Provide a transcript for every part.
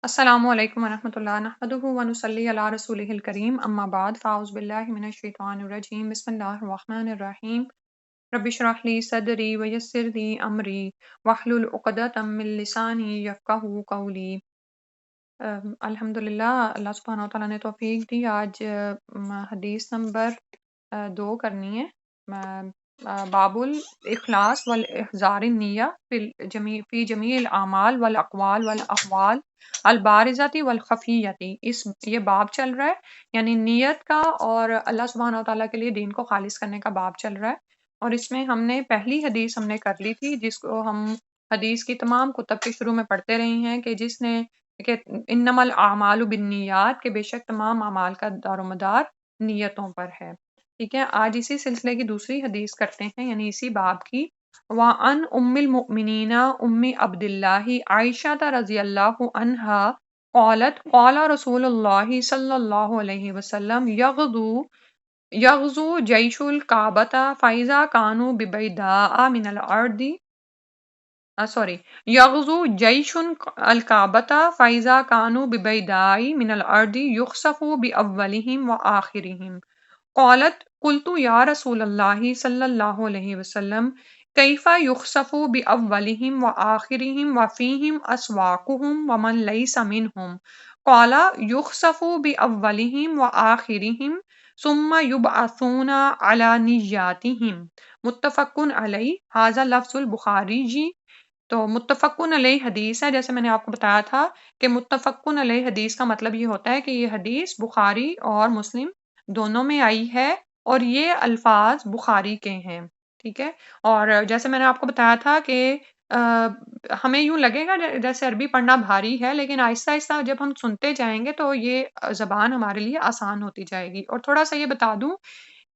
السلام علیکم ورحمۃ اللہ نحمدہ ونصلی علی رسولہ الکریم اما بعد فاعوذ باللہ من الشیطان الرجیم بسم اللہ الرحمن الرحیم رب اشرح لی صدری ویسر لی امری واحلل عقدۃ من لسانی یفقہوا قولی۔ الحمدللہ اللہ سبحانہ وتعالیٰ نے توفیق دی۔ آج حدیث نمبر 2 کرنی ہے۔ باب الاخلاص والاحضار النیہ فی جمیع الاعمال والاقوال والاحوال البارزتی والخفیتی۔ یہ باب چل رہا ہے، یعنی نیت کا اور اللہ سبحانہ وتعالیٰ کے لیے دین کو خالص کرنے کا باب چل رہا ہے۔ اور اس میں ہم نے پہلی حدیث ہم نے کر لی تھی، جس کو ہم حدیث کی تمام کتب کے شروع میں پڑھتے رہے ہیں کہ جس نے کہ انما الاعمال بالنیات، کہ بے شک تمام اعمال کا دار و مدار نیتوں پر ہے۔ ٹھیک ہے، آج اسی سلسلے کی دوسری حدیث کرتے ہیں، یعنی اسی باب کی۔ وعن ام المؤمنین ام عبداللہ عائشہ رضی اللہ عنہا قالت قال رسول اللہ صلی اللہ علیہ وسلم یغزو جیش الکعبۃ فاذا کانوا ببیداء من الارض یغزو جیش الکعبۃ فاذا کانوا ببیداء من الارض یخسف باولہم وآخرہم۔ قلت یا رسول اللہ صلی اللہ علیہ وسلم کیف یخسف باولہم وآخرہم وفیہم اسواقہم ومن لیس منہم؟ قال یخسف باولہم وآخرہم ثم یبعثون علی نیاتہم۔ متفق علیہ، ھذا لفظ البخاری جی۔ تو متفقن علیہ حدیث ہے، جیسے میں نے آپ کو بتایا تھا کہ متفقن علیہ حدیث کا مطلب یہ ہوتا ہے کہ یہ حدیث بخاری اور مسلم دونوں میں آئی ہے اور یہ الفاظ بخاری کے ہیں۔ ٹھیک ہے، اور جیسے میں نے آپ کو بتایا تھا کہ ہمیں یوں لگے گا جیسے عربی پڑھنا بھاری ہے، لیکن آہستہ آہستہ جب ہم سنتے جائیں گے تو یہ زبان ہمارے لیے آسان ہوتی جائے گی۔ اور تھوڑا سا یہ بتا دوں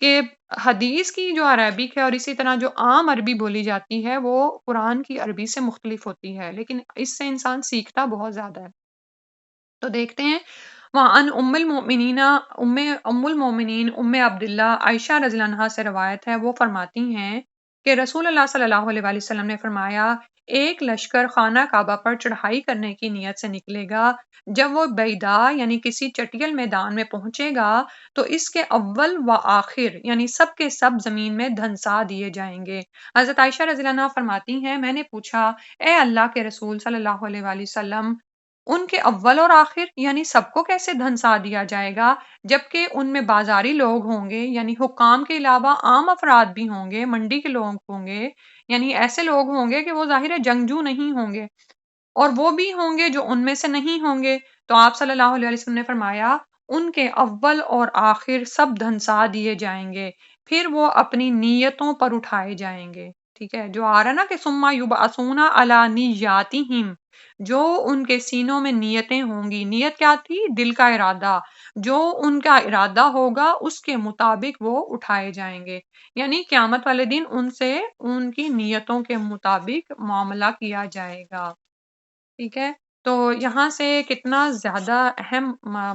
کہ حدیث کی جو عربک ہے اور اسی طرح جو عام عربی بولی جاتی ہے وہ قرآن کی عربی سے مختلف ہوتی ہے، لیکن اس سے انسان سیکھتا بہت زیادہ ہے۔ تو دیکھتے ہیں، وعن ام المؤمنین ام عبداللہ عائشہ رضی اللہ عنہا سے روایت ہے، وہ فرماتی ہیں کہ رسول اللہ صلی اللہ علیہ وآلہ وسلم نے فرمایا ایک لشکر خانہ کعبہ پر چڑھائی کرنے کی نیت سے نکلے گا، جب وہ بیدا یعنی کسی چٹیل میدان میں پہنچے گا تو اس کے اول و آخر یعنی سب کے سب زمین میں دھنسا دیے جائیں گے۔ حضرت عائشہ رضی اللہ عنہا فرماتی ہیں میں نے پوچھا اے اللہ کے رسول صلی اللہ علیہ وآلہ وسلم، ان کے اول اور آخر یعنی سب کو کیسے دھنسا دیا جائے گا، جبکہ ان میں بازاری لوگ ہوں گے، یعنی حکام کے علاوہ عام افراد بھی ہوں گے، منڈی کے لوگ ہوں گے، یعنی ایسے لوگ ہوں گے کہ وہ ظاہر ہے جنگجو نہیں ہوں گے، اور وہ بھی ہوں گے جو ان میں سے نہیں ہوں گے۔ تو آپ صلی اللہ علیہ وسلم نے فرمایا ان کے اول اور آخر سب دھنسا دیے جائیں گے، پھر وہ اپنی نیتوں پر اٹھائے جائیں گے۔ ٹھیک ہے، جو آ رہا نا کہ ثم یبعثون علی نیاتہم، جو ان کے سینوں میں نیتیں ہوں گی۔ نیت کیا تھی؟ دل کا ارادہ، جو ان کا ارادہ ہوگا اس کے مطابق وہ اٹھائے جائیں گے، یعنی قیامت والے دن ان سے ان کی نیتوں کے مطابق معاملہ کیا جائے گا۔ ٹھیک ہے، تو یہاں سے کتنا زیادہ اہم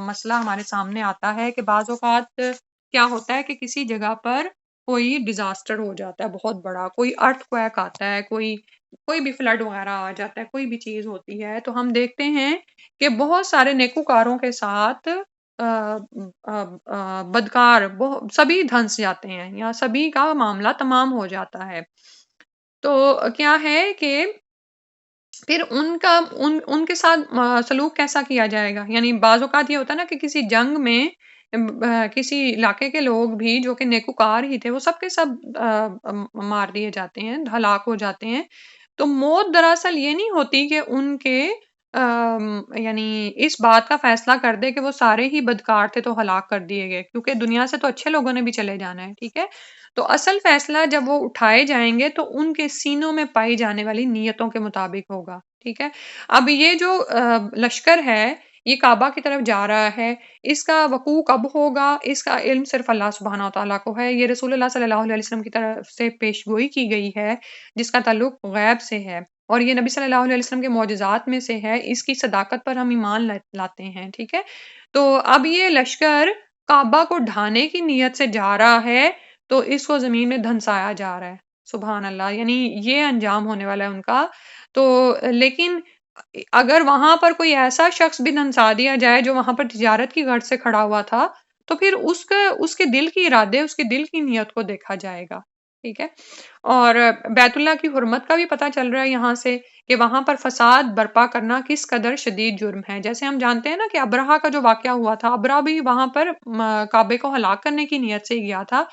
مسئلہ ہمارے سامنے آتا ہے کہ بعض اوقات کیا ہوتا ہے کہ کسی جگہ پر کوئی ڈیزاسٹر ہو جاتا ہے بہت بڑا، کوئی ارتھ کویک آتا ہے، کوئی بھی فلڈ وغیرہ آ جاتا ہے، کوئی بھی چیز ہوتی ہے، تو ہم دیکھتے ہیں کہ بہت سارے نیکوکاروں کے ساتھ بدکار سبھی دھنس جاتے ہیں یا سبھی کا معاملہ تمام ہو جاتا ہے۔ تو کیا ہے کہ پھر ان کے ساتھ سلوک کیسا کیا جائے گا؟ یعنی بعض اوقات یہ ہوتا ہے نا کہ کسی جنگ میں کسی علاقے کے لوگ بھی جو کہ نیکوکار ہی تھے وہ سب کے سب مار دیے جاتے ہیں، ہلاک ہو جاتے ہیں۔ تو موت دراصل یہ نہیں ہوتی کہ ان کے یعنی اس بات کا فیصلہ کر دے کہ وہ سارے ہی بدکار تھے تو ہلاک کر دیے گئے، کیونکہ دنیا سے تو اچھے لوگوں نے بھی چلے جانا ہے۔ ٹھیک ہے، تو اصل فیصلہ جب وہ اٹھائے جائیں گے تو ان کے سینوں میں پائی جانے والی نیتوں کے مطابق ہوگا۔ ٹھیک ہے، اب یہ جو لشکر ہے یہ کعبہ کی طرف جا رہا ہے، اس کا وقوع کب ہوگا اس کا علم صرف اللہ سبحانہ وتعالیٰ کو ہے۔ یہ رسول اللہ صلی اللہ علیہ وسلم کی طرف سے پیش گوئی کی گئی ہے جس کا تعلق غیب سے ہے، اور یہ نبی صلی اللہ علیہ وسلم کے معجزات میں سے ہے، اس کی صداقت پر ہم ایمان لاتے ہیں۔ ٹھیک ہے، تو اب یہ لشکر کعبہ کو ڈھانے کی نیت سے جا رہا ہے تو اس کو زمین میں دھنسایا جا رہا ہے۔ سبحان اللہ، یعنی یہ انجام ہونے والا ہے ان کا۔ تو لیکن اگر وہاں پر کوئی ایسا شخص بھی دھنسا دیا جائے جو وہاں پر تجارت کی غرض سے کھڑا ہوا تھا، تو پھر اس کے دل کے ارادے، اس کے دل کی نیت کو دیکھا جائے گا، ٹھیک ہے۔ اور بیت اللہ کی حرمت کا بھی پتہ چل رہا ہے یہاں سے کہ وہاں پر فساد برپا کرنا کس قدر شدید جرم ہے۔ جیسے ہم جانتے ہیں نا کہ ابرہہ کا جو واقعہ ہوا تھا، ابرہہ بھی وہاں پر کعبے کو ہلاک کرنے کی نیت سے ہی گیا تھا،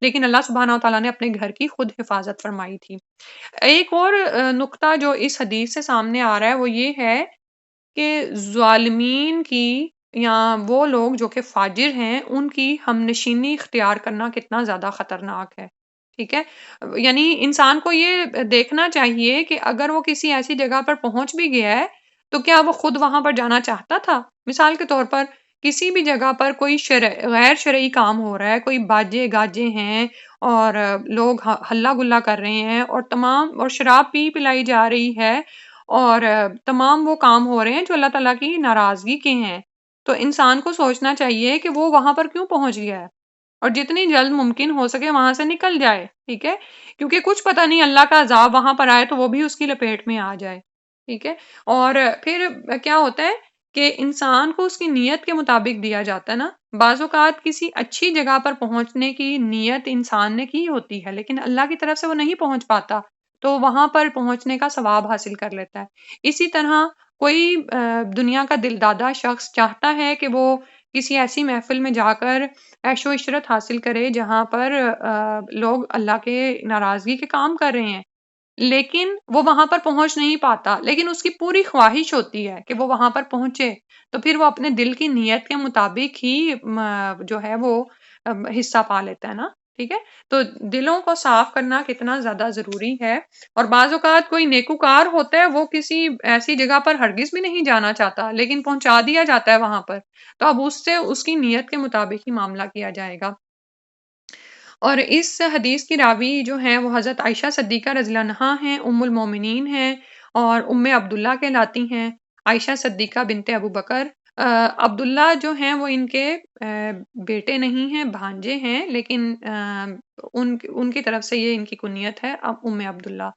لیکن اللہ سبحانہ وتعالیٰ نے اپنے گھر کی خود حفاظت فرمائی تھی۔ ایک اور نقطہ جو اس حدیث سے سامنے آ رہا ہے وہ یہ ہے کہ ظالمین کی یا وہ لوگ جو کہ فاجر ہیں ان کی ہم نشینی اختیار کرنا کتنا زیادہ خطرناک ہے، ٹھیک ہے۔ یعنی انسان کو یہ دیکھنا چاہیے کہ اگر وہ کسی ایسی جگہ پر پہنچ بھی گیا ہے تو کیا وہ خود وہاں پر جانا چاہتا تھا؟ مثال کے طور پر کسی بھی جگہ پر کوئی غیر شرعی کام ہو رہا ہے، کوئی باجے گاجے ہیں اور لوگ ہلہ گلا کر رہے ہیں اور تمام اور شراب پلائی جا رہی ہے اور تمام وہ کام ہو رہے ہیں جو اللہ تعالیٰ کی ناراضگی کے ہیں، تو انسان کو سوچنا چاہیے کہ وہ وہاں پر کیوں پہنچ گیا ہے اور جتنی جلد ممکن ہو سکے وہاں سے نکل جائے، ٹھیک ہے، کیونکہ کچھ پتہ نہیں اللہ کا عذاب وہاں پر آئے تو وہ بھی اس کی لپیٹ میں آ جائے، ٹھیک ہے۔ اور پھر کیا ہوتا ہے کہ انسان کو اس کی نیت کے مطابق دیا جاتا ہے نا۔ بعض اوقات کسی اچھی جگہ پر پہنچنے کی نیت انسان نے کی ہوتی ہے لیکن اللہ کی طرف سے وہ نہیں پہنچ پاتا، تو وہاں پر پہنچنے کا ثواب حاصل کر لیتا ہے۔ اسی طرح کوئی دنیا کا دل دادا شخص چاہتا ہے کہ وہ کسی ایسی محفل میں جا کر عیش و عشرت حاصل کرے جہاں پر لوگ اللہ کے ناراضگی کے کام کر رہے ہیں، لیکن وہ وہاں پر پہنچ نہیں پاتا، لیکن اس کی پوری خواہش ہوتی ہے کہ وہ وہاں پر پہنچے، تو پھر وہ اپنے دل کی نیت کے مطابق ہی جو ہے وہ حصہ پا لیتا ہے نا، ٹھیک ہے۔ تو دلوں کو صاف کرنا کتنا زیادہ ضروری ہے، اور بعض اوقات کوئی نیکوکار ہوتا ہے وہ کسی ایسی جگہ پر ہرگز بھی نہیں جانا چاہتا لیکن پہنچا دیا جاتا ہے وہاں پر، تو اب اس سے اس کی نیت کے مطابق ہی معاملہ کیا جائے گا۔ اور اس حدیث کی راوی جو ہیں وہ حضرت عائشہ صدیقہ رضی اللہ عنہا ہیں، ام المومنین ہیں اور ام عبداللہ کہلاتی ہیں، عائشہ صدیقہ بنت ابو بکر۔ عبداللہ جو ہیں وہ ان کے بیٹے نہیں ہیں، بھانجے ہیں، لیکن ان کی طرف سے یہ ان کی کنیت ہے ام عبداللہ۔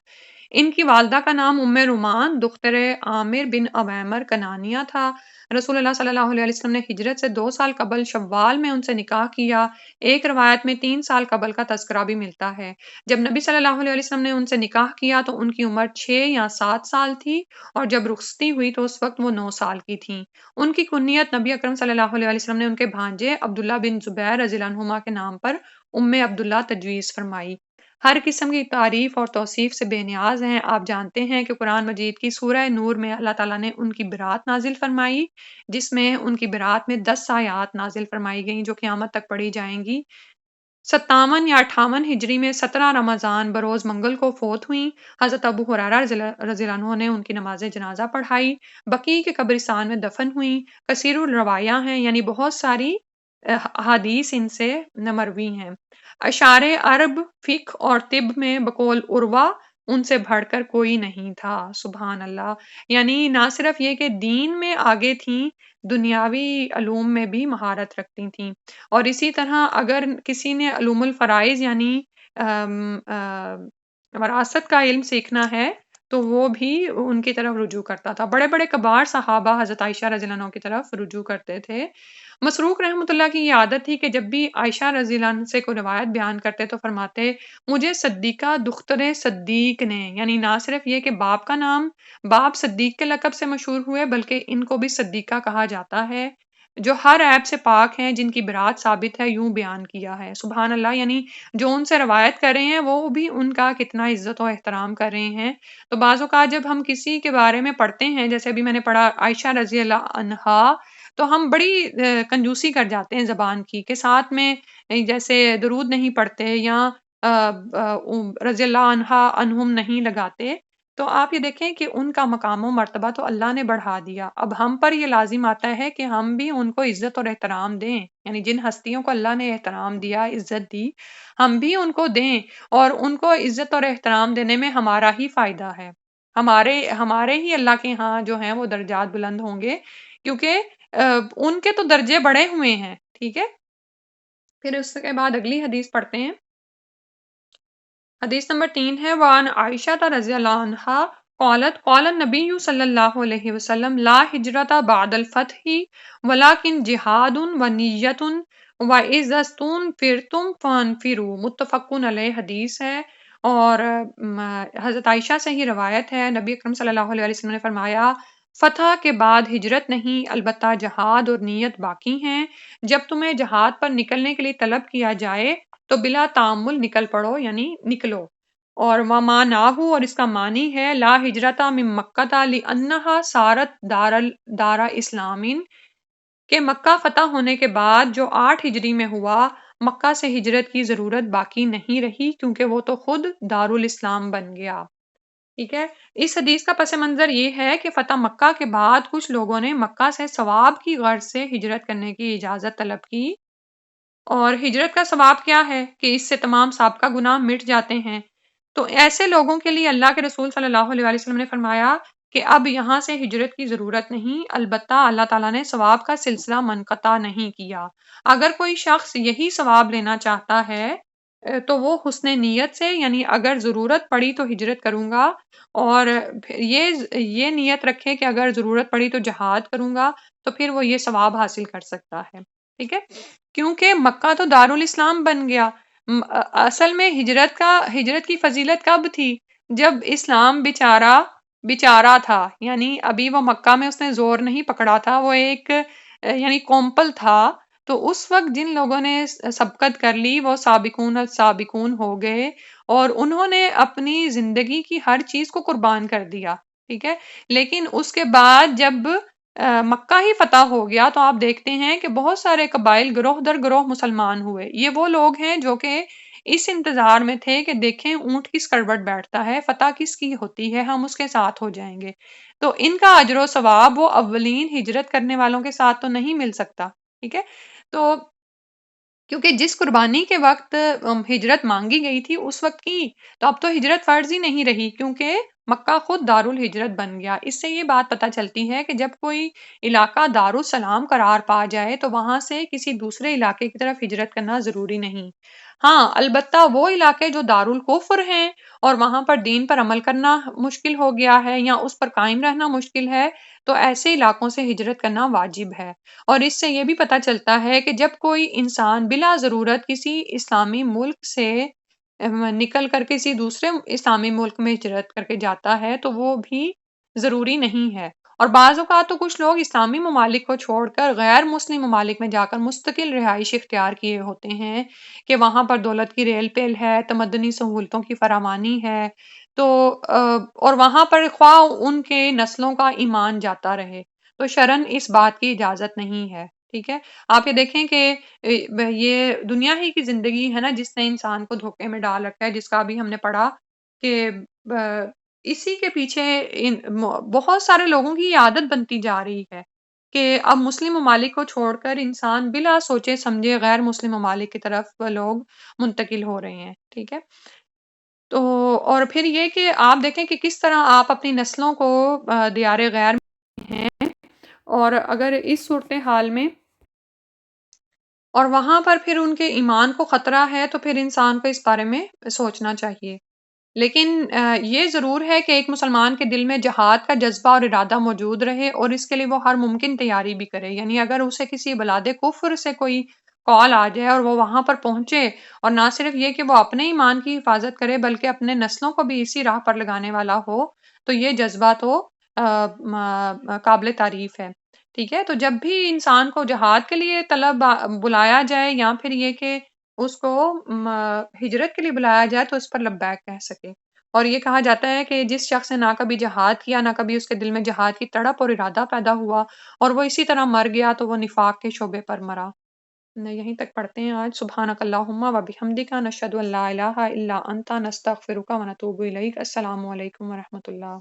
ان کی والدہ کا نام ام رومان دختر عامر بن عویمر کنانیہ تھا۔ رسول اللہ صلی اللہ علیہ وسلم نے ہجرت سے 2 سال قبل شوال میں ان سے نکاح کیا۔ ایک روایت میں 3 سال قبل کا تذکرہ بھی ملتا ہے۔ جب نبی صلی اللہ علیہ وسلم نے ان سے نکاح کیا تو ان کی عمر 6 یا 7 سال تھی اور جب رخصتی ہوئی تو اس وقت وہ 9 سال کی تھیں۔ ان کی کنیت نبی اکرم صلی اللہ علیہ وسلم نے ان کے بھانجے عبداللہ بن زبیر رضی اللہ عنہما کے نام پر ام عبداللہ تجویز فرمائی۔ ہر قسم کی تعریف اور توصیف سے بے نیاز ہیں۔ آپ جانتے ہیں کہ قرآن مجید کی سورہ نور میں اللہ تعالیٰ نے ان کی برات نازل فرمائی، جس میں ان کی برات میں 10 آیات نازل فرمائی گئیں جو قیامت تک پڑھی جائیں گی۔ 57 یا 58 ہجری میں 17 رمضان بروز منگل کو فوت ہوئیں۔ حضرت ابو ہریرہ رضی اللہ عنہ نے ان کی نماز جنازہ پڑھائی، بقیع کے قبرستان میں دفن ہوئیں۔ کثیر الروایہ ہیں، یعنی بہت ساری احادیث ان سے مروی ہیں۔ اشعار عرب، فقہ اور طب میں بقول عروہ ان سے بڑھ کر کوئی نہیں تھا، سبحان اللہ۔ یعنی نہ صرف یہ کہ دین میں آگے تھیں، دنیاوی علوم میں بھی مہارت رکھتی تھیں۔ اور اسی طرح اگر کسی نے علوم الفرائض یعنی وراثت کا علم سیکھنا ہے تو وہ بھی ان کی طرف رجوع کرتا تھا۔ بڑے بڑے کبار صحابہ حضرت عائشہ رضی اللہ عنہ کی طرف رجوع کرتے تھے۔ مسروق رحمۃ اللہ کی یہ عادت تھی کہ جب بھی عائشہ رضی اللہ عنہ سے کوئی روایت بیان کرتے تو فرماتے مجھے صدیقہ دختر صدیق نے، یعنی نہ صرف یہ کہ باپ کا نام باپ صدیق کے لقب سے مشہور ہوئے بلکہ ان کو بھی صدیقہ کہا جاتا ہے، جو ہر عیب سے پاک ہیں، جن کی برات ثابت ہے، یوں بیان کیا ہے، سبحان اللہ۔ یعنی جو ان سے روایت کر رہے ہیں وہ بھی ان کا کتنا عزت و احترام کر رہے ہیں۔ تو بعض اوقات جب ہم کسی کے بارے میں پڑھتے ہیں، جیسے ابھی میں نے پڑھا عائشہ رضی اللہ عنہا، تو ہم بڑی کنجوسی کر جاتے ہیں زبان کی کہ ساتھ میں جیسے درود نہیں پڑھتے یا رضی اللہ عنہا عنہم نہیں لگاتے۔ تو آپ یہ دیکھیں کہ ان کا مقام و مرتبہ تو اللہ نے بڑھا دیا، اب ہم پر یہ لازم آتا ہے کہ ہم بھی ان کو عزت اور احترام دیں، یعنی جن ہستیوں کو اللہ نے احترام دیا، عزت دی، ہم بھی ان کو دیں، اور ان کو عزت اور احترام دینے میں ہمارا ہی فائدہ ہے، ہمارے ہی اللہ کے ہاں جو ہیں وہ درجات بلند ہوں گے، کیونکہ ان کے تو درجے بڑے ہوئے ہیں، ٹھیک ہے۔ پھر اس کے بعد اگلی حدیث پڑھتے ہیں۔ حدیث نمبر 3 ہے وعن عائشہ رضی اللہ عنہا قالت قال النبی صلی اللہ علیہ وسلم لا ہجرت بعد الفتح ولکن جہاد و نیت و اذا استنفرتم فانفروا، متفق علیہ حدیث ہے۔ اور حضرت عائشہ سے ہی روایت ہے، نبی اکرم صلی اللہ علیہ وسلم نے فرمایا فتح کے بعد ہجرت نہیں، البتہ جہاد اور نیت باقی ہیں۔ جب تمہیں جہاد پر نکلنے کے لیے طلب کیا جائے تو بلا تعمل نکل پڑو، یعنی نکلو۔ اور وَمَعْنَاهُ، اور اس کا معنی ہے لا ہجرت من مکہ لأنها سارت دار اسلام، کہ مکہ فتح ہونے کے بعد جو 8 ہجری میں ہوا، مکہ سے ہجرت کی ضرورت باقی نہیں رہی کیونکہ وہ تو خود دارالاسلام بن گیا۔ ٹھیک ہے، اس حدیث کا پس منظر یہ ہے کہ فتح مکہ کے بعد کچھ لوگوں نے مکہ سے ثواب کی غرض سے ہجرت کرنے کی اجازت طلب کی۔ اور ہجرت کا ثواب کیا ہے کہ اس سے تمام سابقہ گناہ مٹ جاتے ہیں۔ تو ایسے لوگوں کے لیے اللہ کے رسول صلی اللہ علیہ وسلم نے فرمایا کہ اب یہاں سے ہجرت کی ضرورت نہیں، البتہ اللہ تعالیٰ نے ثواب کا سلسلہ منقطع نہیں کیا۔ اگر کوئی شخص یہی ثواب لینا چاہتا ہے تو وہ حسن نیت سے، یعنی اگر ضرورت پڑی تو ہجرت کروں گا، اور پھر یہ نیت رکھے کہ اگر ضرورت پڑی تو جہاد کروں گا، تو پھر وہ یہ ثواب حاصل کر سکتا ہے۔ ٹھیک ہے، کیونکہ مکہ تو دارالاسلام بن گیا۔ اصل میں ہجرت کی فضیلت کب تھی؟ جب اسلام بیچارہ تھا، یعنی ابھی وہ مکہ میں اس نے زور نہیں پکڑا تھا، وہ ایک یعنی کومپل تھا۔ تو اس وقت جن لوگوں نے سبقت کر لی وہ سابقون السابقون ہو گئے، اور انہوں نے اپنی زندگی کی ہر چیز کو قربان کر دیا۔ ٹھیک ہے، لیکن اس کے بعد جب مکہ ہی فتح ہو گیا تو آپ دیکھتے ہیں کہ بہت سارے قبائل گروہ در گروہ مسلمان ہوئے۔ یہ وہ لوگ ہیں جو کہ اس انتظار میں تھے کہ دیکھیں اونٹ کس کروٹ بیٹھتا ہے، فتح کس کی ہوتی ہے، ہم اس کے ساتھ ہو جائیں گے۔ تو ان کا اجر و ثواب وہ اولین ہجرت کرنے والوں کے ساتھ تو نہیں مل سکتا۔ ٹھیک ہے، تو کیونکہ جس قربانی کے وقت ہجرت مانگی گئی تھی اس وقت کی، تو اب تو ہجرت فرض ہی نہیں رہی کیونکہ مکہ خود دارالہجرت بن گیا۔ اس سے یہ بات پتہ چلتی ہے کہ جب کوئی علاقہ دارالسلام قرار پا جائے تو وہاں سے کسی دوسرے علاقے کی طرف ہجرت کرنا ضروری نہیں۔ ہاں، البتہ وہ علاقے جو دارالکفر ہیں اور وہاں پر دین پر عمل کرنا مشکل ہو گیا ہے یا اس پر قائم رہنا مشکل ہے، تو ایسے علاقوں سے ہجرت کرنا واجب ہے۔ اور اس سے یہ بھی پتہ چلتا ہے کہ جب کوئی انسان بلا ضرورت کسی اسلامی ملک سے نکل کر کسی دوسرے اسلامی ملک میں ہجرت کر کے جاتا ہے تو وہ بھی ضروری نہیں ہے۔ اور بعض اوقات تو کچھ لوگ اسلامی ممالک کو چھوڑ کر غیر مسلم ممالک میں جا کر مستقل رہائش اختیار کیے ہوتے ہیں کہ وہاں پر دولت کی ریل پیل ہے، تمدنی سہولتوں کی فراوانی ہے، تو اور وہاں پر خواہ ان کے نسلوں کا ایمان جاتا رہے، تو شرعاً اس بات کی اجازت نہیں ہے۔ ٹھیک ہے، آپ یہ دیکھیں کہ یہ دنیا ہی کی زندگی ہے نا جس نے انسان کو دھوکے میں ڈال رکھا ہے، جس کا ابھی ہم نے پڑھا کہ اسی کے پیچھے بہت سارے لوگوں کی یہ عادت بنتی جا رہی ہے کہ اب مسلم ممالک کو چھوڑ کر انسان بلا سوچے سمجھے غیر مسلم ممالک کی طرف لوگ منتقل ہو رہے ہیں۔ ٹھیک ہے، تو اور پھر یہ کہ آپ دیکھیں کہ کس طرح آپ اپنی نسلوں کو دیار غیر میں ہیں، اور اگر اس صورتحال میں اور وہاں پر پھر ان کے ایمان کو خطرہ ہے تو پھر انسان کو اس بارے میں سوچنا چاہیے۔ لیکن یہ ضرور ہے کہ ایک مسلمان کے دل میں جہاد کا جذبہ اور ارادہ موجود رہے اور اس کے لیے وہ ہر ممکن تیاری بھی کرے، یعنی اگر اسے کسی بلاد کفر سے کوئی کال آ جائے اور وہ وہاں پر پہنچے، اور نہ صرف یہ کہ وہ اپنے ایمان کی حفاظت کرے بلکہ اپنے نسلوں کو بھی اسی راہ پر لگانے والا ہو، تو یہ جذبہ تو قابل تعریف ہے۔ ٹھیک ہے، تو جب بھی انسان کو جہاد کے لیے بلایا جائے یا پھر یہ کہ اس کو ہجرت کے لیے بلایا جائے تو اس پر لبیک کہہ سکے۔ اور یہ کہا جاتا ہے کہ جس شخص نے نہ کبھی جہاد کیا، نہ کبھی اس کے دل میں جہاد کی تڑپ اور ارادہ پیدا ہوا اور وہ اسی طرح مر گیا تو وہ نفاق کے شعبے پر مرا۔ یہیں تک پڑھتے ہیں آج۔ سبحانک اللہم و بحمدک، نشہد ان لا الہ الا انت، نستغفرک و نتوب الیک۔ السلام علیکم و رحمۃ اللہ۔